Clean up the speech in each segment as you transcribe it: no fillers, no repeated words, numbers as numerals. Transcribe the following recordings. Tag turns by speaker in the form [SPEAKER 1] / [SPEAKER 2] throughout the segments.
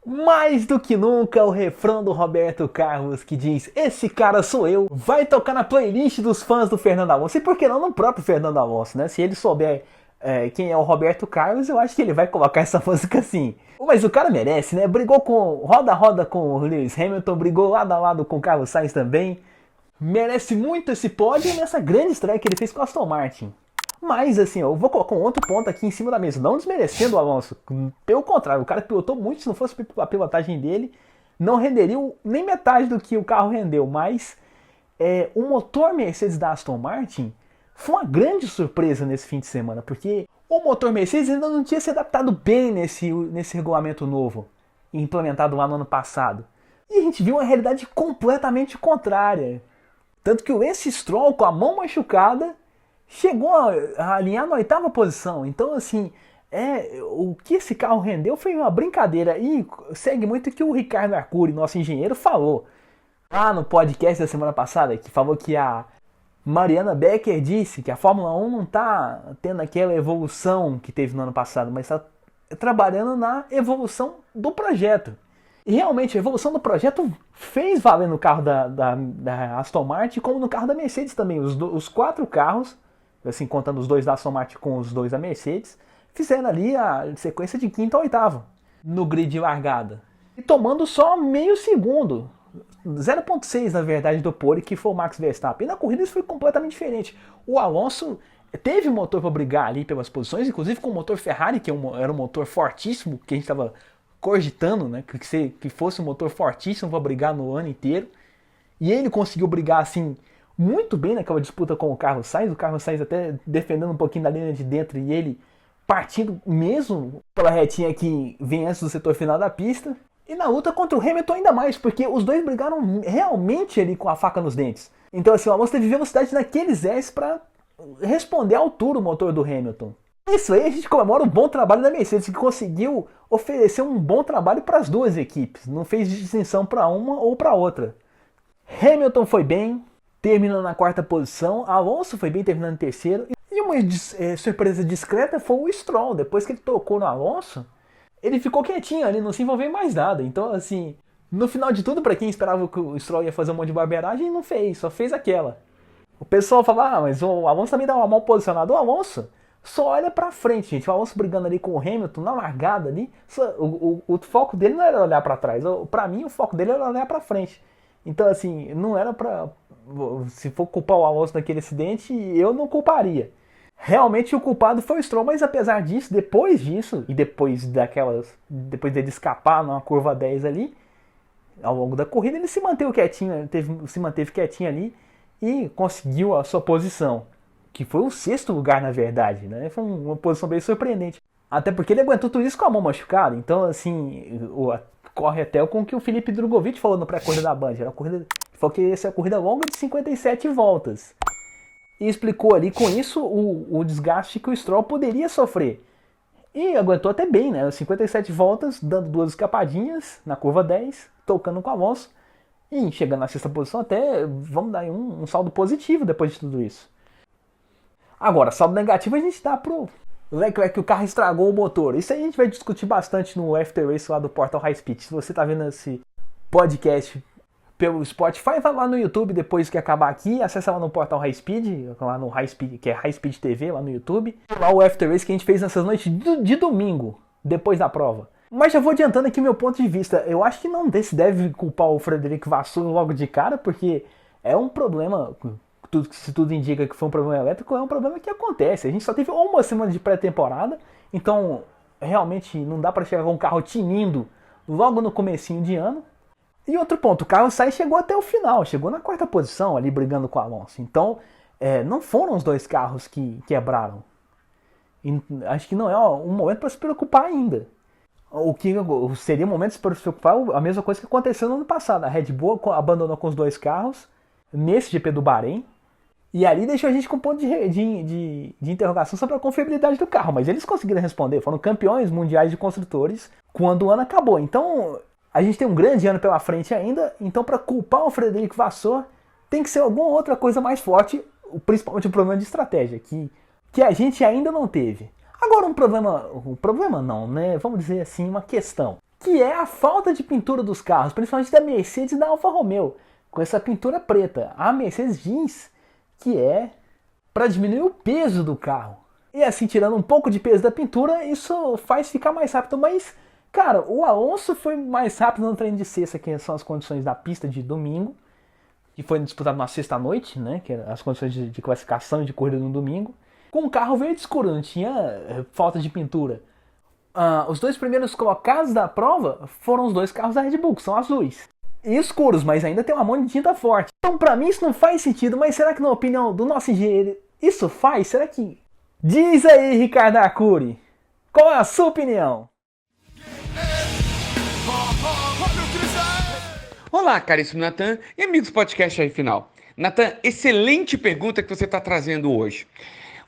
[SPEAKER 1] Mais do que nunca, o refrão do Roberto Carlos que diz: "Esse cara sou eu", vai tocar na playlist dos fãs do Fernando Alonso. E por que não no próprio Fernando Alonso, né? Se ele souber quem é o Roberto Carlos, eu acho que ele vai colocar essa música assim. Mas o cara merece, né? Brigou com roda a roda com o Lewis Hamilton, brigou lado a lado com o Carlos Sainz também. Merece muito esse pódio nessa grande estreia que ele fez com a Aston Martin. Mas, assim, eu vou colocar um outro ponto aqui em cima da mesa, não desmerecendo o Alonso. Pelo contrário, o cara pilotou muito, se não fosse a pilotagem dele, não renderia nem metade do que o carro rendeu. Mas o motor Mercedes da Aston Martin foi uma grande surpresa nesse fim de semana, porque o motor Mercedes ainda não tinha se adaptado bem nesse regulamento novo, implementado lá no ano passado. E a gente viu uma realidade completamente contrária. Tanto que o Lance Stroll, com a mão machucada, chegou a alinhar na 8ª posição. Então, assim, o que esse carro rendeu foi uma brincadeira. E segue muito o que o Ricardo Arcuri, nosso engenheiro, falou lá no podcast da semana passada, que falou que a Mariana Becker disse que a Fórmula 1 não está tendo aquela evolução que teve no ano passado, mas está trabalhando na evolução do projeto. E realmente a evolução do projeto fez valer no carro da Aston Martin, como no carro da Mercedes também. Os 4 carros, assim, contando os 2 da Aston Martin com os 2 da Mercedes, fizeram ali a sequência de 5º a 8º no grid de largada. E tomando só meio segundo, 0,6 na verdade do pole, que foi o Max Verstappen. E na corrida isso foi completamente diferente. O Alonso teve motor para brigar ali pelas posições, inclusive com o motor Ferrari, que era um motor fortíssimo, que a gente estava cogitando, né, que fosse um motor fortíssimo para brigar no ano inteiro. E ele conseguiu brigar assim muito bem naquela disputa com o Carlos Sainz. O Carlos Sainz até defendendo um pouquinho da linha de dentro e ele partindo mesmo pela retinha que vem antes do setor final da pista. E na luta contra o Hamilton ainda mais, porque os dois brigaram realmente ali com a faca nos dentes. Então assim, o Alonso teve velocidade naqueles S para responder à altura o motor do Hamilton. Isso aí a gente comemora o bom trabalho da Mercedes, que conseguiu oferecer um bom trabalho para as duas equipes. Não fez distinção para uma ou para outra. Hamilton foi bem, terminando na 4ª posição. Alonso foi bem, terminando em 3º. E uma surpresa discreta foi o Stroll. Depois que ele tocou no Alonso, ele ficou quietinho ali, não se envolveu em mais nada. Então, assim, no final de tudo, para quem esperava que o Stroll ia fazer um monte de barbeiragem, não fez, só fez aquela. O pessoal fala, mas o Alonso também dá uma mal posicionada. O Alonso só olha pra frente, gente. O Alonso brigando ali com o Hamilton na largada ali. O foco dele não era olhar pra trás. Pra mim, o foco dele era olhar pra frente. Então, assim, não era pra... Se for culpar o Alonso naquele acidente, eu não culparia. Realmente o culpado foi o Stroll, mas apesar disso, depois disso, e depois dele escapar numa curva 10 ali, ao longo da corrida, ele se manteve quietinho ali e conseguiu a sua posição, que foi o 6º lugar na verdade, né? Foi uma posição bem surpreendente. Até porque ele aguentou tudo isso com a mão machucada, então assim, corre até com o que o Felipe Drogovic falou no pré-corrida da Band. Era uma corrida, falou que essa é uma corrida longa de 57 voltas. E explicou ali com isso o desgaste que o Stroll poderia sofrer. E aguentou até bem, né? 57 voltas, dando 2 escapadinhas na curva 10, tocando com o Alonso. E chegando na 6ª posição até, vamos dar um saldo positivo depois de tudo isso. Agora, saldo negativo a gente dá pro Leclerc, que o carro estragou o motor. Isso aí a gente vai discutir bastante no After Race lá do Portal High Speed. Se você tá vendo esse podcast pelo Spotify, vai lá no YouTube depois que acabar aqui, acessa lá no Portal High Speed, lá no High Speed, que é High Speed TV, lá no YouTube. Lá o After Race que a gente fez nessas noites de domingo, depois da prova. Mas já vou adiantando aqui meu ponto de vista. Eu acho que não se deve culpar o Frederico Vasseur logo de cara, porque é um problema, se tudo indica que foi um problema elétrico, é um problema que acontece. A gente só teve uma semana de pré-temporada, então realmente não dá para chegar com um carro tinindo logo no comecinho de ano. E outro ponto, o Carlos Sainz chegou até o final, chegou na 4ª posição ali brigando com o Alonso. Então, não foram os 2 carros que quebraram. E acho que não é um momento para se preocupar ainda. O que seria um momento para se preocupar, a mesma coisa que aconteceu no ano passado. A Red Bull abandonou com os 2 carros nesse GP do Bahrein. E ali deixou a gente com um ponto de interrogação sobre a confiabilidade do carro. Mas eles conseguiram responder, foram campeões mundiais de construtores quando o ano acabou. Então, a gente tem um grande ano pela frente ainda, então para culpar o Frederico Vasseur tem que ser alguma outra coisa mais forte, principalmente o problema de estratégia, que a gente ainda não teve. Agora um problema não, né? Vamos dizer assim, uma questão que é a falta de pintura dos carros, principalmente da Mercedes e da Alfa Romeo, com essa pintura preta. A Mercedes diz que é para diminuir o peso do carro. E assim, tirando um pouco de peso da pintura, isso faz ficar mais rápido. Mas, cara, o Alonso foi mais rápido no treino de sexta, que são as condições da pista de domingo, que foi disputado na sexta-noite, né, que eram as condições de classificação e de corrida no domingo, com um carro verde escuro, não tinha falta de pintura. Os dois primeiros colocados da prova foram os dois carros da Red Bull, que são azuis. E escuros, mas ainda tem uma mão de tinta forte. Então, pra mim, isso não faz sentido, mas será que, na opinião do nosso engenheiro, isso faz? Será que... Diz aí, Ricardo Arcuri, qual é a sua opinião?
[SPEAKER 2] Olá, caríssimo Natan e amigos do podcast aí final. Natan, excelente pergunta que você está trazendo hoje.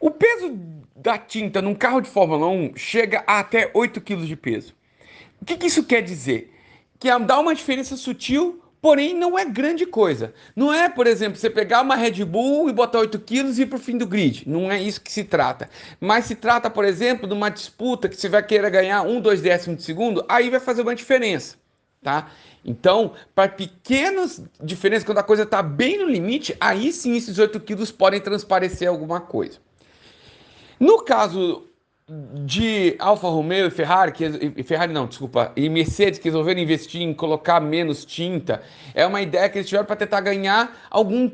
[SPEAKER 2] O peso da tinta num carro de Fórmula 1 chega a até 8 kg de peso. O que isso quer dizer? Que dá uma diferença sutil, porém não é grande coisa. Não é, por exemplo, você pegar uma Red Bull e botar 8 quilos e ir para o fim do grid. Não é isso que se trata. Mas se trata, por exemplo, de uma disputa que você vai querer ganhar 2 décimos de segundo, aí vai fazer uma diferença, tá? Então, para pequenas diferenças, quando a coisa está bem no limite, aí sim esses 8 quilos podem transparecer alguma coisa. No caso de Alfa Romeo e Mercedes, que resolveram investir em colocar menos tinta, é uma ideia que eles tiveram para tentar ganhar algum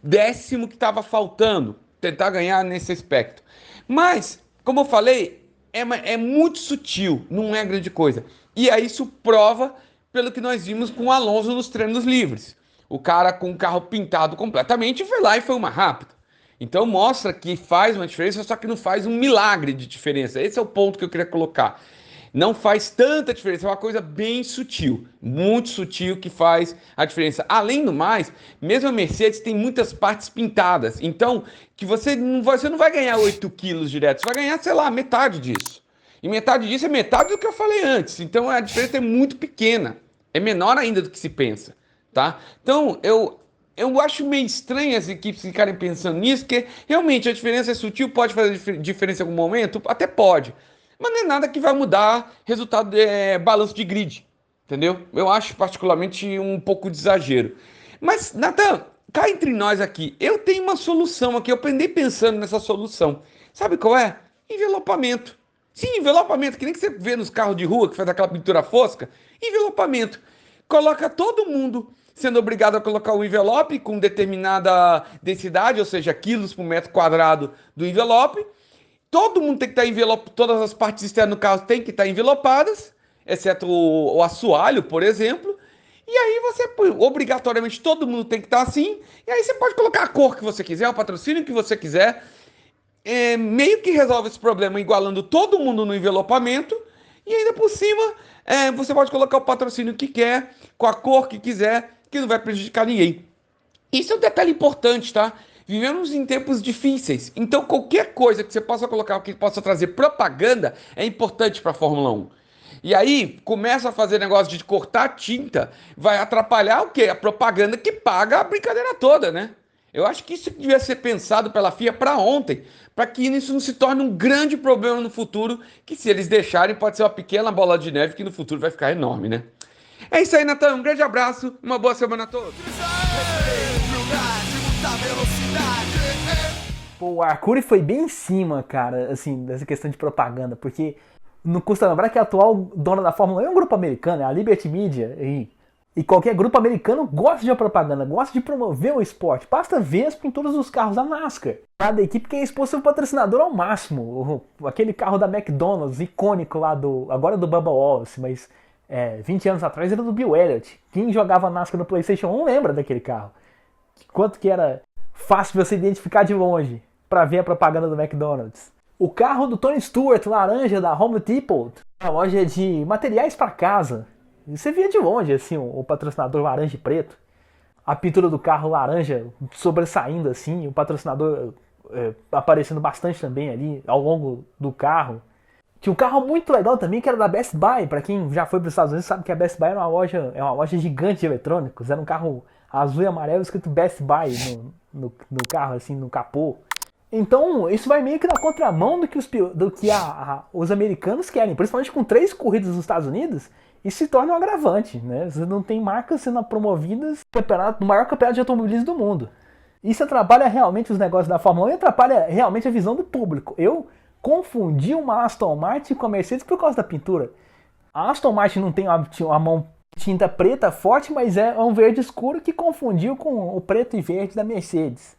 [SPEAKER 2] décimo que estava faltando, tentar ganhar nesse aspecto. Mas, como eu falei, é muito sutil, não é grande coisa. E aí isso prova pelo que nós vimos com o Alonso nos treinos livres. O cara com o carro pintado completamente foi lá e foi uma rápida. Então mostra que faz uma diferença, só que não faz um milagre de diferença. Esse é o ponto que eu queria colocar. Não faz tanta diferença, é uma coisa bem sutil, muito sutil que faz a diferença. Além do mais, mesmo a Mercedes tem muitas partes pintadas, então que você não vai ganhar 8 quilos direto, você vai ganhar, sei lá, metade disso. E metade disso é metade do que eu falei antes, então a diferença é muito pequena, é menor ainda do que se pensa, tá? Então eu acho meio estranho as equipes ficarem pensando nisso, porque realmente a diferença é sutil, pode fazer diferença em algum momento, até pode. Mas não é nada que vai mudar resultado de balanço de grid, entendeu? Eu acho particularmente um pouco de exagero. Mas, Nathan, cá entre nós aqui, eu tenho uma solução aqui, eu andei pensando nessa solução. Sabe qual é? Envelopamento. Sim, envelopamento, que nem que você vê nos carros de rua, que faz aquela pintura fosca. Envelopamento. Coloca todo mundo sendo obrigado a colocar o envelope com determinada densidade, ou seja, quilos por metro quadrado do envelope. Todo mundo tem que estar envelopado, todas as partes externas do carro tem que estar envelopadas, exceto o assoalho, por exemplo. E aí você, obrigatoriamente, todo mundo tem que estar assim. E aí você pode colocar a cor que você quiser, o patrocínio que você quiser. Meio que resolve esse problema igualando todo mundo no envelopamento. E ainda por cima, você pode colocar o patrocínio que quer, com a cor que quiser, que não vai prejudicar ninguém. Isso é um detalhe importante, tá? Vivemos em tempos difíceis, então qualquer coisa que você possa colocar que possa trazer propaganda é importante para a Fórmula 1. E aí começa a fazer negócio de cortar tinta, vai atrapalhar o quê? A propaganda que paga a brincadeira toda, né? Eu acho que isso devia ser pensado pela FIA para ontem, para que isso não se torne um grande problema no futuro, que se eles deixarem pode ser uma pequena bola de neve que no futuro vai ficar enorme, né? É isso aí, Natan. Um grande abraço, uma boa semana a todos.
[SPEAKER 1] Pô, o Arcuri foi bem em cima, cara, assim, dessa questão de propaganda, porque não custa lembrar que a atual dona da Fórmula 1 é um grupo americano, é a Liberty Media, e qualquer grupo americano gosta de propaganda, gosta de promover o esporte. Basta ver as pinturas dos carros da NASCAR. Cada equipe quer expor seu patrocinador ao máximo. Aquele carro da McDonald's, icônico lá agora do Bubba Wallace, mas 20 anos atrás era do Bill Elliott. Quem jogava NASCAR no PlayStation 1 lembra daquele carro. Quanto que era fácil de você identificar de longe para ver a propaganda do McDonald's. O carro do Tony Stewart, laranja, da Home Depot, a loja de materiais para casa. Você via de longe assim o patrocinador laranja e preto. A pintura do carro laranja sobressaindo assim, o patrocinador aparecendo bastante também ali ao longo do carro. Tinha um carro muito legal também que era da Best Buy. Para quem já foi para os Estados Unidos sabe que a Best Buy é uma loja gigante de eletrônicos. Era um carro azul e amarelo escrito Best Buy no carro, assim, no capô. Então, isso vai meio que na contramão do que os americanos querem, principalmente com 3 corridas nos Estados Unidos, isso se torna um agravante, né? Você não tem marcas sendo promovidas no maior campeonato de automobilismo do mundo. Isso atrapalha realmente os negócios da Fórmula 1 e atrapalha realmente a visão do público. Eu confundi uma Aston Martin com a Mercedes por causa da pintura. A Aston Martin não tem a mão tinta preta forte, mas é um verde escuro que confundiu com o preto e verde da Mercedes.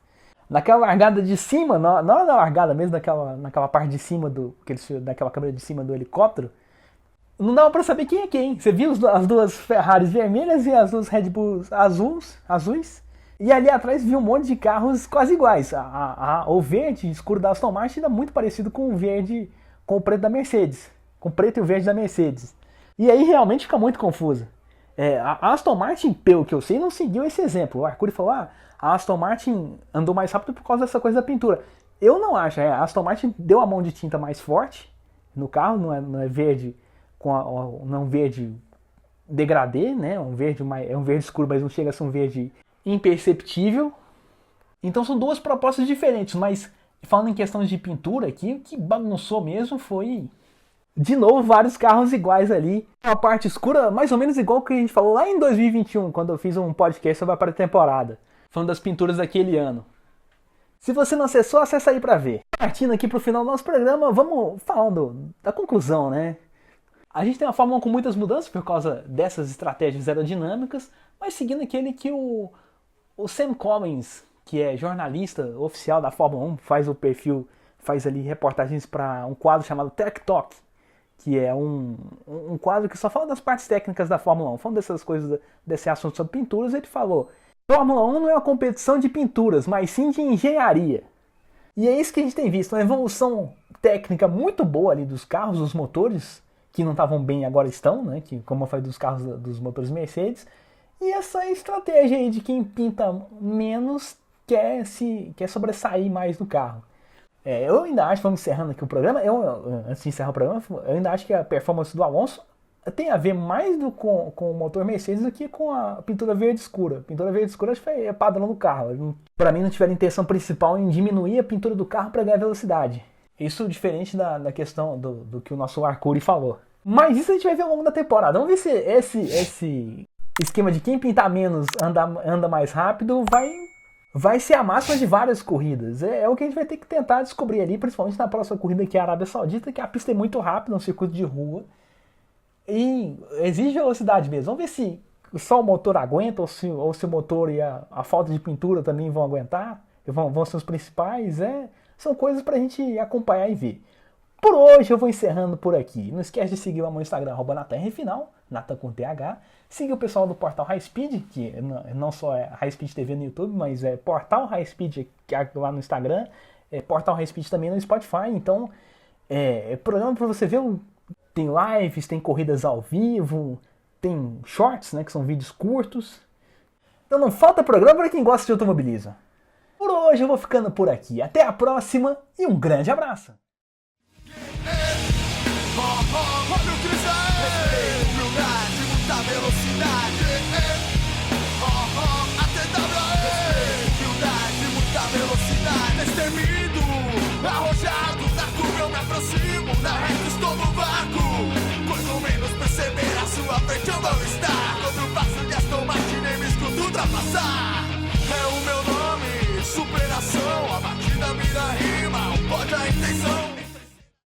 [SPEAKER 1] Naquela largada de cima, não na largada mesmo, naquela parte de cima daquela câmera de cima do helicóptero, não dava pra saber quem é quem. Você viu as duas Ferraris vermelhas e as duas Red Bulls azuis, e ali atrás viu um monte de carros quase iguais. O verde escuro da Aston Martin era muito parecido com o preto da Mercedes, com o preto e o verde da Mercedes. E aí realmente fica muito confusa. A Aston Martin, pelo que eu sei, não seguiu esse exemplo. O Arcuri falou, a Aston Martin andou mais rápido por causa dessa coisa da pintura. Eu não acho. A Aston Martin deu a mão de tinta mais forte no carro, não é verde não é um verde degradê, né? É um verde escuro, mas não chega a ser um verde imperceptível. Então são duas propostas diferentes, mas falando em questão de pintura aqui, o que bagunçou mesmo foi, de novo, vários carros iguais ali. Uma parte escura, mais ou menos igual que a gente falou lá em 2021, quando eu fiz um podcast sobre a pré-temporada, falando das pinturas daquele ano. Se você não acessou, acessa aí pra ver. Partindo aqui pro final do nosso programa, vamos falando da conclusão, né? A gente tem uma Fórmula 1 com muitas mudanças por causa dessas estratégias aerodinâmicas, mas seguindo aquele que o Sam Collins, que é jornalista oficial da Fórmula 1, faz ali reportagens para um quadro chamado Tech Talk, que é um quadro que só fala das partes técnicas da Fórmula 1, falando dessas coisas, desse assunto sobre pinturas. Ele falou: Fórmula 1 não é uma competição de pinturas, mas sim de engenharia. E é isso que a gente tem visto, uma evolução técnica muito boa ali dos carros, dos motores, que não estavam bem, agora estão, né? Que, como eu falei, dos carros dos motores Mercedes. E essa estratégia aí de quem pinta menos quer sobressair mais do carro. Eu ainda acho, vamos encerrando aqui o programa, antes de encerrar o programa, eu ainda acho que a performance do Alonso tem a ver mais com o motor Mercedes do que com a pintura verde escura. A pintura verde escura acho que é padrão do carro. Para mim não tiveram intenção principal em diminuir a pintura do carro para ganhar velocidade. Isso diferente da questão do que o nosso Arcuri falou. Mas isso a gente vai ver ao longo da temporada. Vamos ver se esse esquema de quem pintar menos anda mais rápido vai ser a máxima de várias corridas. É o que a gente vai ter que tentar descobrir ali, principalmente na próxima corrida, que é a Arábia Saudita, que a pista é muito rápida, é um circuito de rua. E exige velocidade mesmo. Vamos ver se só o motor aguenta, ou se o motor e a falta de pintura também vão aguentar. Vão ser os principais. São coisas pra gente acompanhar e ver. Por hoje eu vou encerrando por aqui. Não esquece de seguir o meu Instagram, @NatanRefinal, Natan com TH. Siga o pessoal do Portal High Speed, que não só é High Speed TV no YouTube, mas é Portal High Speed lá no Instagram, Portal High Speed também no Spotify. Então, programa para você ver. Tem lives, tem corridas ao vivo, tem shorts, né, que são vídeos curtos. Então não falta programa para quem gosta de automobilismo. Por hoje eu vou ficando por aqui. Até a próxima e um grande abraço!
[SPEAKER 3] Olha o Cris aí, humildade, muita velocidade. A TWE, humildade, muita velocidade. Destemido, arrojado, da curva eu me aproximo, na reta estou no vácuo. Quando menos perceber a sua frente eu vou estar. Quando passo de Aston Martin nem me escuto ultrapassar. É o meu nome, superação, a batida me dá